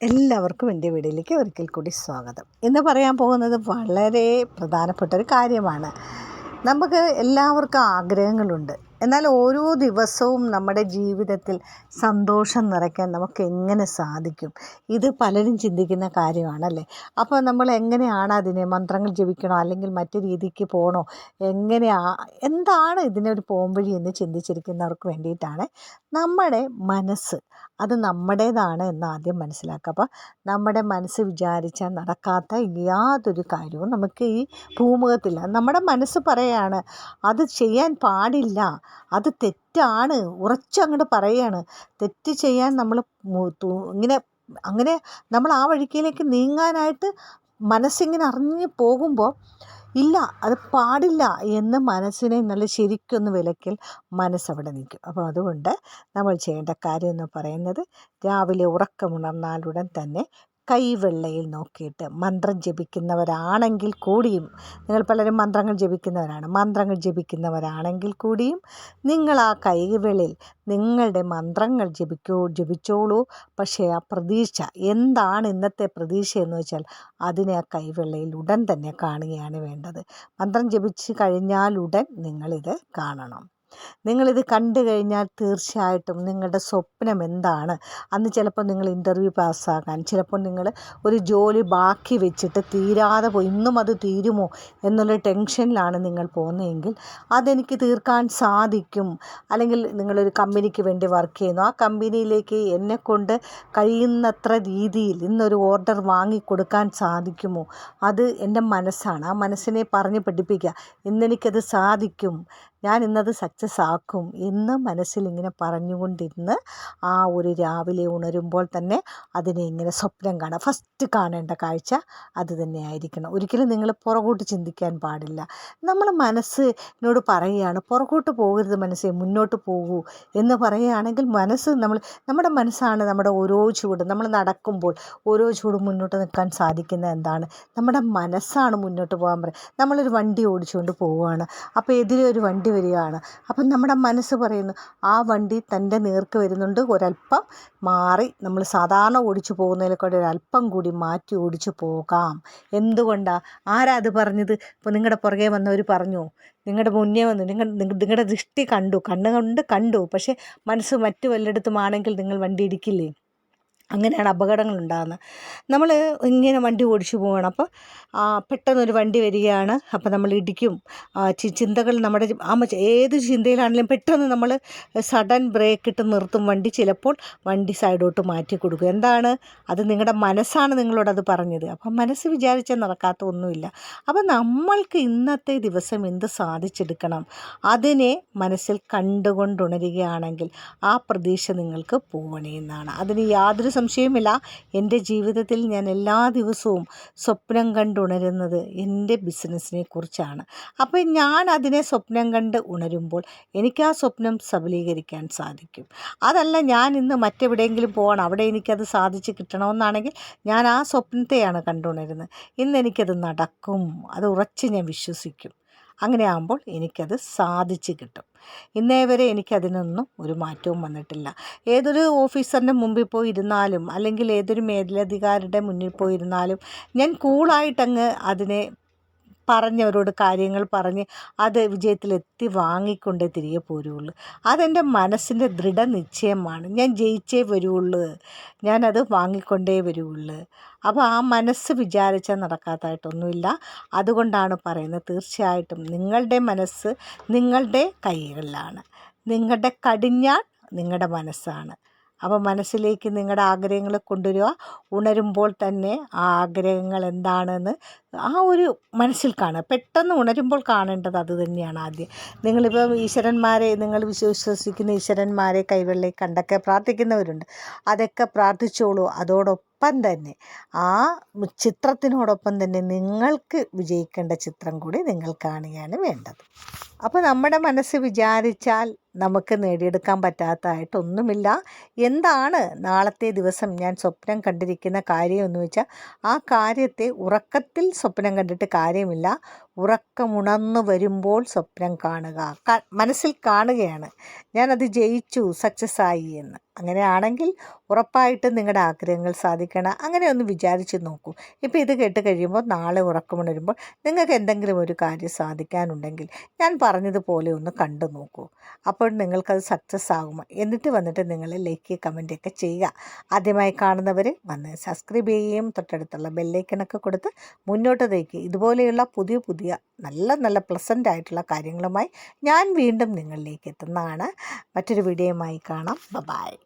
എല്ലാവർക്കും എൻ്റെ വീഡിയോയിലേക്ക് ഒരിക്കൽ കൂടി സ്വാഗതം. ഇന്ന് പറയാൻ പോകുന്നത് വളരെ പ്രധാനപ്പെട്ട ഒരു കാര്യമാണ്. നമുക്ക് എല്ലാവർക്കും ആഗ്രഹങ്ങളുണ്ട്. എന്നാൽ ഓരോ ദിവസവും നമ്മുടെ ജീവിതത്തിൽ സന്തോഷം നിറയ്ക്കാൻ നമുക്ക് എങ്ങനെ സാധിക്കും? ഇത് പലരും ചിന്തിക്കുന്ന കാര്യമാണല്ലേ. അപ്പോൾ നമ്മൾ എങ്ങനെയാണ് അതിനെ മന്ത്രങ്ങൾ ജപിക്കണോ അല്ലെങ്കിൽ മറ്റു രീതിക്ക് പോകണോ, എന്താണ് ഇതിനൊരു പോംവഴി എന്ന് ചിന്തിച്ചിരിക്കുന്നവർക്ക് വേണ്ടിയിട്ടാണ്. നമ്മുടെ മനസ്സ് അത് നമ്മുടേതാണ് എന്ന് ആദ്യം മനസ്സിലാക്കുക. അപ്പോൾ നമ്മുടെ മനസ്സ് വിചാരിച്ചാൽ നടക്കാത്ത യാതൊരു കാര്യവും നമുക്ക് ഈ ഭൂമുഖത്തില്ല. നമ്മുടെ മനസ്സ് പറയാണ് അത് ചെയ്യാൻ പാടില്ല, അത് തെറ്റാണ്, ഉറച്ചങ്ങോട്ട് പറയാണ്. തെറ്റ് ചെയ്യാൻ നമ്മൾ അങ്ങനെ നമ്മൾ ആ വഴിക്കിലേക്ക് നീങ്ങാനായിട്ട് മനസ്സിങ്ങനെ അറിഞ്ഞു പോകുമ്പോൾ ഇല്ല, അത് പാടില്ല എന്ന് മനസ്സിനെ നല്ല ശരിക്കൊന്ന് വിലക്കിൽ മനസ്സവിടെ നിൽക്കും. അപ്പോൾ അതുകൊണ്ട് നമ്മൾ ചെയ്യേണ്ട കാര്യം എന്ന് പറയുന്നത്, രാവിലെ ഉറക്കമുണർന്നാലുടൻ തന്നെ കൈവെള്ളയിൽ നോക്കിയിട്ട് മന്ത്രം ജപിക്കുന്നവരാണെങ്കിൽ കൂടിയും, നിങ്ങൾ പലരും മന്ത്രങ്ങൾ ജപിക്കുന്നവരാണെങ്കിൽ കൂടിയും നിങ്ങൾ ആ കൈവെള്ളയിൽ നിങ്ങളുടെ മന്ത്രങ്ങൾ ജപിച്ചോളൂ. പക്ഷേ ആ പ്രതീക്ഷ എന്താണ്, ഇന്നത്തെ പ്രതീക്ഷ എന്ന് വെച്ചാൽ അതിനെ ആ കൈവെള്ളയിൽ ഉടൻ തന്നെ കാണുകയാണ് വേണ്ടത്. മന്ത്രം ജപിച്ച് കഴിഞ്ഞാൽ ഉടൻ നിങ്ങളിത് കാണണം. നിങ്ങളിത് കണ്ടു കഴിഞ്ഞാൽ തീർച്ചയായിട്ടും നിങ്ങളുടെ സ്വപ്നം എന്താണ്, അന്ന് ചിലപ്പോൾ നിങ്ങൾ ഇൻ്റർവ്യൂ പാസ്സാകാൻ, ചിലപ്പോൾ നിങ്ങൾ ഒരു ജോലി ബാക്കി വെച്ചിട്ട് തീരാതെ പോയി, ഇന്നും അത് തീരുമോ എന്നുള്ള ടെൻഷനിലാണ് നിങ്ങൾ പോകുന്നതെങ്കിൽ അതെനിക്ക് തീർക്കാൻ സാധിക്കും. അല്ലെങ്കിൽ നിങ്ങളൊരു കമ്പനിക്ക് വേണ്ടി വർക്ക് ചെയ്യുന്നു, ആ കമ്പനിയിലേക്ക് എന്നെക്കൊണ്ട് കഴിയുന്നത്ര രീതിയിൽ ഇന്നൊരു ഓർഡർ വാങ്ങിക്കൊടുക്കാൻ സാധിക്കുമോ, അത് എൻ്റെ മനസ്സാണ്. ആ മനസ്സിനെ പറഞ്ഞ് പഠിപ്പിക്കുക, ഇന്നെനിക്കത് സാധിക്കും, ഞാൻ ഇന്നത് സക്സസ് ആക്കും എന്ന് മനസ്സിലിങ്ങനെ പറഞ്ഞുകൊണ്ടിരുന്ന് ആ ഒരു രാവിലെ ഉണരുമ്പോൾ തന്നെ അതിനെ ഇങ്ങനെ സ്വപ്നം കാണുക. ഫസ്റ്റ് കാണേണ്ട കാഴ്ച അത് തന്നെയായിരിക്കണം. ഒരിക്കലും നിങ്ങൾ പുറകോട്ട് ചിന്തിക്കാൻ പാടില്ല. നമ്മൾ മനസ്സിനോട് പറയുകയാണ് പുറകോട്ട് പോകരുത്, മനസ്സേ മുന്നോട്ട് പോകൂ എന്ന് പറയുകയാണെങ്കിൽ നമ്മുടെ മനസ്സാണ് നമ്മുടെ ഓരോ ചുവടും, നമ്മൾ നടക്കുമ്പോൾ ഓരോ ചുവടും മുന്നോട്ട് നിൽക്കാൻ സാധിക്കുന്നത് എന്താണ്, നമ്മുടെ മനസ്സാണ് മുന്നോട്ട് പോകാൻ പറയുക. നമ്മളൊരു വണ്ടി ഓടിച്ചുകൊണ്ട് പോവുകയാണ്, അപ്പോൾ എതിരെ ഒരു വണ്ടി വരികയാണ്. അപ്പം നമ്മുടെ മനസ്സ് പറയുന്നു ആ വണ്ടി തൻ്റെ നേർക്ക് വരുന്നുണ്ട്, ഒരല്പം മാറി നമ്മൾ സാധാരണ ഓടിച്ചു പോകുന്നതിലേക്കൂടെ ഒരല്പം കൂടി മാറ്റി ഓടിച്ചു പോകാം. എന്തുകൊണ്ടാണ്? ആരാ അത് പറഞ്ഞത്? ഇപ്പോൾ നിങ്ങളുടെ പുറകെ വന്നവർ പറഞ്ഞു, നിങ്ങളുടെ മുന്നേ വന്നു, നിങ്ങളുടെ ദൃഷ്ടി കണ്ണുകൊണ്ട് കണ്ടു, പക്ഷേ മനസ്സ് മറ്റു വല്ലയിടത്തുമാണെങ്കിൽ നിങ്ങൾ വണ്ടി ഇടിക്കില്ലേ? അങ്ങനെയാണ് അപകടങ്ങൾ ഉണ്ടാകുന്നത്. നമ്മൾ ഇങ്ങനെ വണ്ടി ഓടിച്ചു പോവുകയാണ്, അപ്പോൾ പെട്ടെന്നൊരു വണ്ടി വരികയാണ്, അപ്പോൾ നമ്മൾ ഇടിക്കും. ചിന്തകൾ നമ്മുടെ ഏത് ചിന്തയിലാണെങ്കിലും പെട്ടെന്ന് നമ്മൾ സഡൻ ബ്രേക്ക് ഇട്ട് നിർത്തും വണ്ടി. ചിലപ്പോൾ വണ്ടി സൈഡോട്ട് മാറ്റി കൊടുക്കും. എന്താണ് അത്? നിങ്ങളുടെ മനസ്സാണ് നിങ്ങളോടത് പറഞ്ഞത്. അപ്പം മനസ്സ് വിചാരിച്ചാൽ നടക്കാത്ത ഒന്നുമില്ല. അപ്പം നമ്മൾക്ക് ഇന്നത്തെ ദിവസം എന്ത് സാധിച്ചെടുക്കണം, അതിനെ മനസ്സിൽ കണ്ടുകൊണ്ടുണരുകയാണെങ്കിൽ ആ പ്രതീക്ഷ നിങ്ങൾക്ക് പൂവണിയെന്നാണ്. അതിന് യാതൊരു സംശയവുമില്ല. എൻ്റെ ജീവിതത്തിൽ ഞാൻ എല്ലാ ദിവസവും സ്വപ്നം കണ്ടുണരുന്നത് എൻ്റെ ബിസിനസ്സിനെ കുറിച്ചാണ്. അപ്പോൾ ഞാൻ അതിനെ സ്വപ്നം കണ്ട് ഉണരുമ്പോൾ എനിക്ക് ആ സ്വപ്നം സബലീകരിക്കാൻ സാധിക്കും. അതല്ല ഞാൻ ഇന്ന് മറ്റെവിടെയെങ്കിലും പോകണം, അവിടെ എനിക്കത് സാധിച്ച് കിട്ടണമെന്നാണെങ്കിൽ ഞാൻ ആ സ്വപ്നത്തെയാണ് കണ്ടുണരുന്നത്. ഇന്ന് എനിക്കത് നടക്കും, അത് ഉറച്ച് ഞാൻ വിശ്വസിക്കും. അങ്ങനെ ആകുമ്പോൾ എനിക്കത് സാധിച്ച് കിട്ടും. ഇന്നേ വരെ എനിക്കതിനൊന്നും ഒരു മാറ്റവും വന്നിട്ടില്ല. ഏതൊരു ഓഫീസറിൻ്റെ മുമ്പിൽ പോയി ഇരുന്നാലും അല്ലെങ്കിൽ ഏതൊരു മേലധികാരിയുടെ മുന്നിൽ പോയിരുന്നാലും ഞാൻ കൂളായിട്ടങ്ങ് അതിനെ പറഞ്ഞവരോട് കാര്യങ്ങൾ പറഞ്ഞ് അത് വിജയത്തിലെത്തി വാങ്ങിക്കൊണ്ടേ തിരികെ പോരുള്ളൂ. അതെൻ്റെ മനസ്സിൻ്റെ ദൃഢനിശ്ചയമാണ്. ഞാൻ ജയിച്ചേ വരുള്ളൂ, ഞാനത് വാങ്ങിക്കൊണ്ടേ വരുള്ളൂ. അപ്പോൾ ആ മനസ്സ് വിചാരിച്ചാൽ നടക്കാത്തതായിട്ടൊന്നുമില്ല. അതുകൊണ്ടാണ് പറയുന്നത്, തീർച്ചയായിട്ടും നിങ്ങളുടെ മനസ്സ് നിങ്ങളുടെ കൈകളിലാണ്, നിങ്ങളുടെ കടിഞ്ഞാൺ നിങ്ങളുടെ മനസ്സാണ്. അപ്പോൾ മനസ്സിലേക്ക് നിങ്ങളുടെ ആഗ്രഹങ്ങൾ കൊണ്ടുവരിക. ഉണരുമ്പോൾ തന്നെ ആ ആഗ്രഹങ്ങൾ എന്താണെന്ന് ആ ഒരു മനസ്സിൽ കാണുക. പെട്ടെന്ന് ഉണരുമ്പോൾ കാണേണ്ടത് അത് തന്നെയാണ് ആദ്യം. നിങ്ങളിപ്പോൾ നിങ്ങൾ വിശ്വസിക്കുന്ന ഈശ്വരന്മാരെ കൈവെള്ളയിൽ കണ്ടൊക്കെ പ്രാർത്ഥിക്കുന്നവരുണ്ട്, അതൊക്കെ പ്രാർത്ഥിച്ചോളൂ. അതോടൊപ്പം തന്നെ ആ ചിത്രത്തിനോടൊപ്പം തന്നെ നിങ്ങൾക്ക് വിജയിക്കേണ്ട ചിത്രം കൂടി നിങ്ങൾ കാണുകയാണ് വേണ്ടത്. അപ്പോൾ നമ്മുടെ മനസ്സ് വിചാരിച്ചാൽ നമുക്ക് നേടിയെടുക്കാൻ പറ്റാത്തതായിട്ടൊന്നുമില്ല. എന്താണ് നാളത്തെ ദിവസം ഞാൻ സ്വപ്നം കണ്ടിരിക്കുന്ന കാര്യം എന്ന് വെച്ചാൽ ആ കാര്യത്തെ ഉറക്കത്തിൽ സ്വപ്നം കണ്ടിട്ട് കാര്യമില്ല. ഉറക്കമുണർന്നു വരുമ്പോൾ സ്വപ്നം കാണുക. മനസ്സിൽ കാണുകയാണ്, ഞാനത് ജയിച്ചു, സക്സസ് ആയി എന്ന്. അങ്ങനെയാണെങ്കിൽ ഉറപ്പായിട്ടും നിങ്ങളുടെ ആഗ്രഹങ്ങൾ സാധിക്കണം. അങ്ങനെ ഒന്ന് വിചാരിച്ച് നോക്കൂ. ഇപ്പോൾ ഇത് കേട്ട് കഴിയുമ്പോൾ നാളെ ഉറക്കമുണരുമ്പോൾ നിങ്ങൾക്ക് എന്തെങ്കിലും ഒരു കാര്യം സാധിക്കാനുണ്ടെങ്കിൽ ഞാൻ പറഞ്ഞതുപോലെ ഒന്ന് കണ്ടു നോക്കൂ. അപ്പോൾ നിങ്ങൾക്കത് സക്സസ് ആകും. എന്നിട്ട് വന്നിട്ട് നിങ്ങൾ ലൈക്ക് കമൻറ്റൊക്കെ ചെയ്യുക. ആദ്യമായി കാണുന്നവർ വന്ന് സബ്സ്ക്രൈബ് ചെയ്യുകയും തൊട്ടടുത്തുള്ള ബെല്ലൈക്കണൊക്കെ കൊടുത്ത് മുന്നോട്ട് നയിക്കുക. ഇതുപോലെയുള്ള പുതിയ പുതിയ നല്ല നല്ല പ്ലസൻ്റ് ആയിട്ടുള്ള കാര്യങ്ങളുമായി ഞാൻ വീണ്ടും നിങ്ങളിലേക്ക് എത്തുന്നതാണ്. മറ്റൊരു വീഡിയോയുമായി കാണാം. ബൈ.